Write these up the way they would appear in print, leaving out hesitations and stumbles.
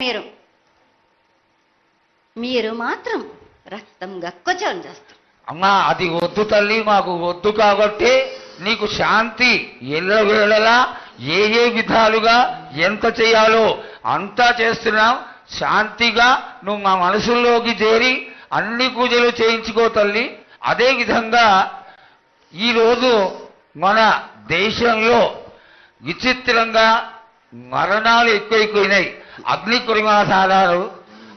మీరు మీరు మాత్రం రక్తం గక్కొచ్చం చేస్తారు. అమ్మా అది వద్దు తల్లి, మాకు వద్దు కాబట్టి నీకు శాంతి ఎల్లవేళలా ఏ ఏ విధాలుగా ఎంత చేయాలో అంతా చేస్తున్నాం. శాంతిగా నువ్వు మా మనసుల్లోకి చేరి అన్ని పూజలు చేయించుకో తల్లి. అదేవిధంగా ఈరోజు మన దేశంలో విచిత్రంగా మరణాలు ఎక్కువైపోయినాయి. అగ్ని కురిమాసాలు,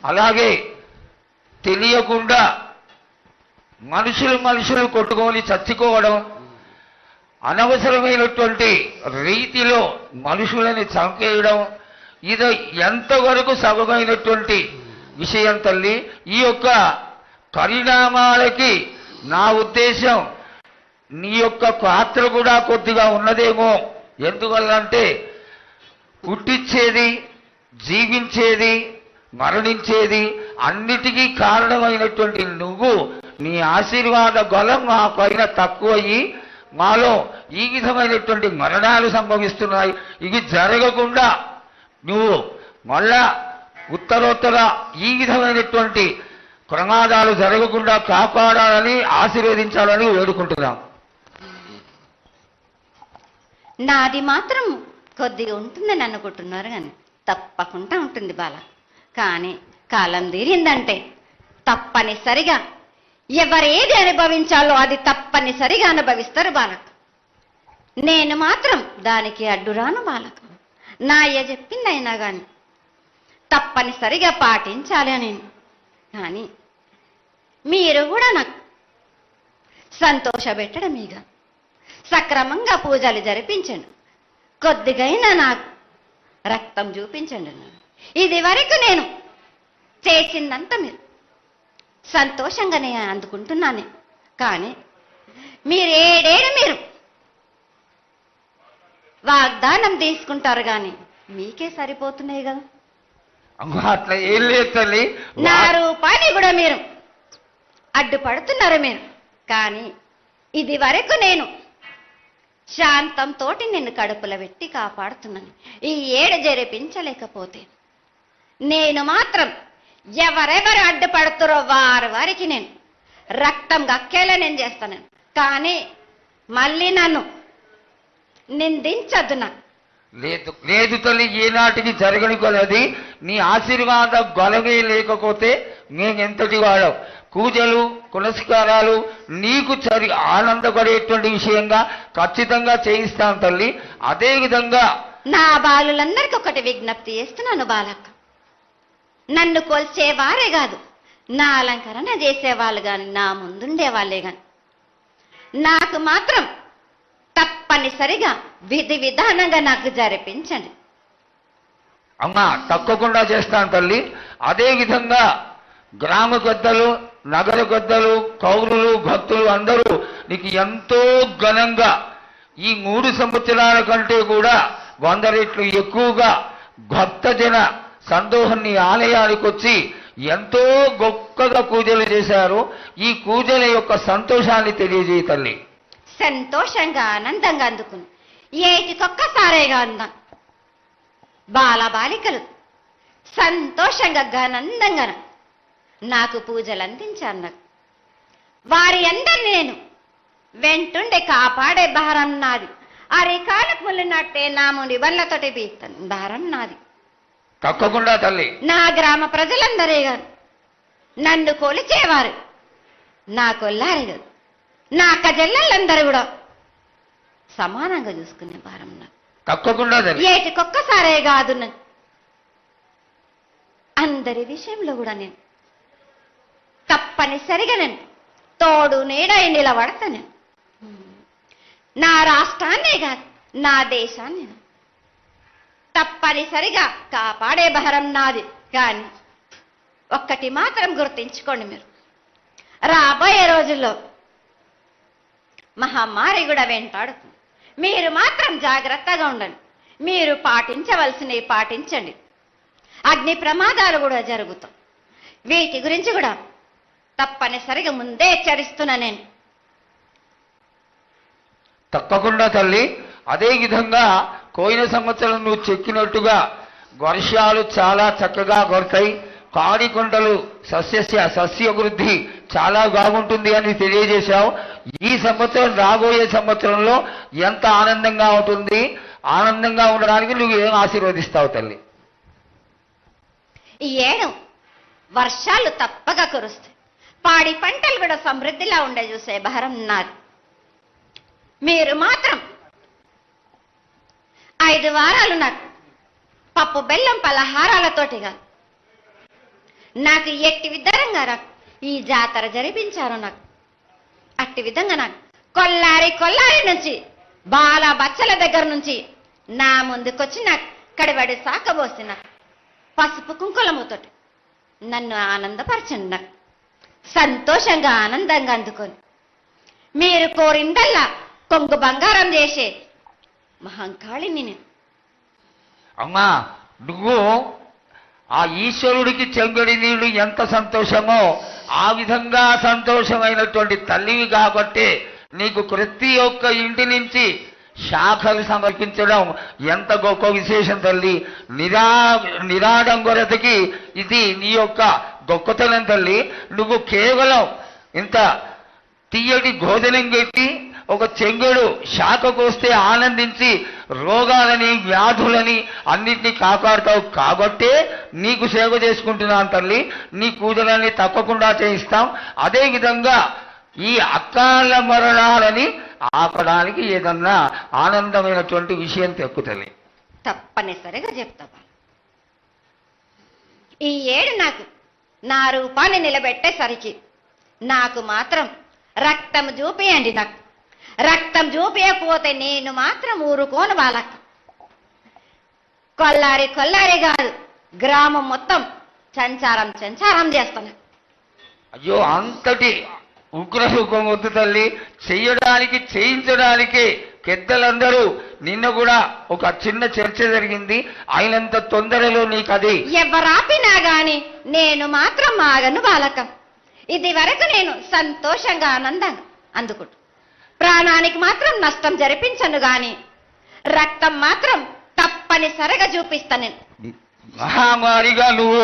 అలాగే తెలియకుండా మనుషులు కొట్టుకొని చచ్చుకోవడం, అనవసరమైనటువంటి రీతిలో మనుషులని చంపేయడం, ఇది ఎంతవరకు సబమైనటువంటి విషయం తల్లి. ఈ యొక్క పరిణామాలకి నా ఉద్దేశం నీ యొక్క పాత్ర కూడా కొద్దిగా ఉన్నదేమో. ఎందువల్లంటే పుట్టించేది, జీవించేది, మరణించేది అన్నిటికీ కారణమైనటువంటి నువ్వు, నీ ఆశీర్వాద బలం మా పైన తక్కువయ్యి మాలో ఈ విధమైనటువంటి మరణాలు సంభవిస్తున్నాయి. ఇవి జరగకుండా నువ్వు మళ్ళా ఉత్తరోత్తర ఈ విధమైనటువంటి ప్రమాదాలు జరగకుండా కాపాడాలని, ఆశీర్వదించాలని వేడుకుంటున్నాం. నాది మాత్రం కొద్దిగా ఉంటుందని అనుకుంటున్నారు, కానీ తప్పకుండా ఉంటుంది బాల. కానీ కాలం తీరిందంటే తప్పనిసరిగా ఎవరేది అనుభవించాలో అది తప్పనిసరిగా అనుభవిస్తారు బాలక. నేను మాత్రం దానికి అడ్డురాను బాలక. నా అయ్య చెప్పిందైనా కానీ తప్పనిసరిగా పాటించాలి అని. కానీ మీరు కూడా నాకు సంతోషపెట్టడమేగా, సక్రమంగా పూజలు జరిపించండి, కొద్దిగైనా నాకు రక్తం చూపించండి. ఇది వరకు నేను చేసిందంతా మీరు సంతోషంగానే అందుకుంటున్నాను. కానీ మీరు ఏడేడు వాగ్దానం తీసుకుంటారు, కానీ మీకే సరిపోతున్నాయి కదా. అట్లా ఏం లేదు తల్లి. నా రూపాన్ని కూడా మీరు అడ్డుపడుతున్నారు మీరు. కానీ ఇది వరకు నేను శాంతంతో నిన్ను కడుపులో పెట్టి కాపాడుతున్నాను. ఈ ఏడు జరిపించలేకపోతే నేను మాత్రం ఎవరెవరు అడ్డుపడుతారో వారికి నేను రక్తం గక్కేలా నేను చేస్తాను. కానీ మళ్ళీ నన్ను నిందించద్దు. లేదు లేదు తల్లి, ఏనాటికి జరగని కొలది నీ ఆశీర్వాద గొలవే లేకపోతే మేమెంతటి వాడవు. పూజలు పునస్కారాలు నీకు ఆనందపడేటువంటి విషయంగా ఖచ్చితంగా చేయిస్తాను తల్లి. అదేవిధంగా నా బాలులందరికీ ఒకటి విజ్ఞప్తి చేస్తున్నాను బాలక్క. నన్ను కొల్చేవారే కాదు, నా అలంకరణ చేసేవాళ్ళు కానీ, నా ముందుండే వాళ్ళే కానీ నాకు మాత్రం తప్పనిసరిగా విధి విధానంగా నాకు జరిపించండి. అమ్మా తప్పకుండా చేస్తాను తల్లి. అదేవిధంగా గ్రామ పెద్దలు, నగర పెద్దలు, కౌరులు, భక్తులు అందరూ నీకు ఎంతో ఘనంగా ఈ 3 సంవత్సరాల కంటే కూడా 100 రెట్లు ఎక్కువగా భక్తజన సందోహాన్ని ఆలయానికి వచ్చి ఎంతో గొప్పగా పూజలు చేశారు. ఈ పూజల యొక్క సంతోషాన్ని తెలియజేయ తల్లి. సంతోషంగా ఆనందంగా అందుకుని ఏటికొక్కసారేగా అందాం. బాలబాలికలు సంతోషంగా ఆనందంగా నాకు పూజలు అందించాను. వారి అందరినీ నేను వెంటుండే కాపాడే భారం నాది. అరికాలకు ముళ్ళినట్టే నాముని వల్లతోటి బీస్తాను భారం నాది. తప్పకుండా తల్లి. నా గ్రామ ప్రజలందరే కాదు, నన్ను కొలిచేవారు, నా కొల్లారే కాదు, నా కజల్లలందరూ కూడా సమానంగా చూసుకునే భారం నాకు. తప్పకుండా తల్లి. ఏటికొక్కసారే కాదు, అందరి విషయంలో కూడా నేను తప్పనిసరిగా నేను తోడు నీడై నిలబడతాను. నా రాష్ట్రాన్నే కాదు, నా దేశాన్ని తప్పనిసరిగా కాపాడే భారం నాది. కానీ ఒక్కటి మాత్రం గుర్తించుకోండి, మీరు రాబోయే రోజుల్లో మహమ్మారి కూడా వెంటాడుతుంది. మీరు మాత్రం జాగ్రత్తగా ఉండండి. మీరు పాటించవలసినవి పాటించండి. అగ్ని ప్రమాదాలు కూడా జరుగుతాయి. వీటి గురించి కూడా తప్పనిసరిగా ముందే హెచ్చరిస్తున్నా నేను. తప్పకుండా తల్లి. అదేవిధంగా పోయిన సంవత్సరం నువ్వు చెక్కినట్టుగా వర్షాలు చాలా చక్కగా కొడతాయి, కాడికొండలు సస్యవృద్ధి చాలా బాగుంటుంది అని తెలియజేశావు. ఈ సంవత్సరం రాబోయే సంవత్సరంలో ఎంత ఆనందంగా ఉంటుంది, ఆనందంగా ఉండడానికి నువ్వు ఏం ఆశీర్వదిస్తావు తల్లి? ఈ ఏడు వర్షాలు తప్పగా కురుస్తాయి, పాడి పంటలు కూడా సమృద్ధిలా ఉండే చూసే భారం నాది. మీరు మాత్రం 5 వారాలు నాకు పప్పు బెల్లం పలహారాలతోటిగా నాకు ఎట్టి విధంగా నాకు ఈ జాతర జరిపించారు. నాకు అట్టి విధంగా నాకు కొల్లారి నుంచి బాల బచ్చల దగ్గర నుంచి నా ముందుకొచ్చి నాకు కడిబడి సాకబోసి నాకు పసుపు కుంకులముతోటి నన్ను ఆనందపరచండి. నాకు సంతోషంగా ఆనందంగా అందుకొని మీరు కోరిందల్లా కొంగు బంగారం చేసే మహంకాళిని నేను. అమ్మా, నువ్వు ఆ ఈశ్వరుడికి చెంగడి నీళ్లు ఎంత సంతోషమో ఆ విధంగా సంతోషమైనటువంటి తల్లివి కాబట్టి నీకు ప్రతి ఒక్క ఇంటి నుంచి శాఖలు సమర్పించడం ఎంత గొప్ప విశేషం తల్లి. నిరాడంబరతకి ఇది నీ యొక్క గొప్పతనం తల్లి. నువ్వు కేవలం ఇంత తీయటి భోజనం పెట్టి ఒక చెంగుడు శాఖకు వస్తే ఆనందించి రోగాలని వ్యాధులని అన్నిటినీ కాపాడుతావు కాబట్టే నీకు సేవ చేసుకుంటున్నాను తల్లి. నీ పూజలన్నీ తప్పకుండా చేయిస్తాం. అదేవిధంగా ఈ అకాల మరణాలని ఆపడానికి ఏదన్నా ఆనందమైనటువంటి విషయం తెప్పు తల్లి. తప్పనిసరిగా చెప్తా. ఈ ఏడు నాకు నా రూపాన్ని నిలబెట్టేసరికి నాకు మాత్రం రక్తం చూపియండి. నాకు రక్తం చూపించకపోతే నేను మాత్రం ఊరుకోను. వాళ్ళకి కొల్లారి కాదు, గ్రామం మొత్తం సంచారం చేస్తాను. అయ్యో, అంతటి ఉగ్రసుఖం వద్దు తల్లి. చెయ్యడానికి చేయించడానికి పెద్దలందరూ నిన్న కూడా ఒక చిన్న చర్చ జరిగింది. అయినంత తొందరలో నీకు అది ఎవరాపినా గాని నేను మాత్రం ఆగను బాలకం. ఇది వరకు నేను సంతోషంగా ఆనందంగా అందుకుంటు, ప్రాణానికి మాత్రం నష్టం జరిపించను గాని రక్తం మాత్రం తప్పనిసరిగా చూపిస్తాను. మహామారిగా నువ్వు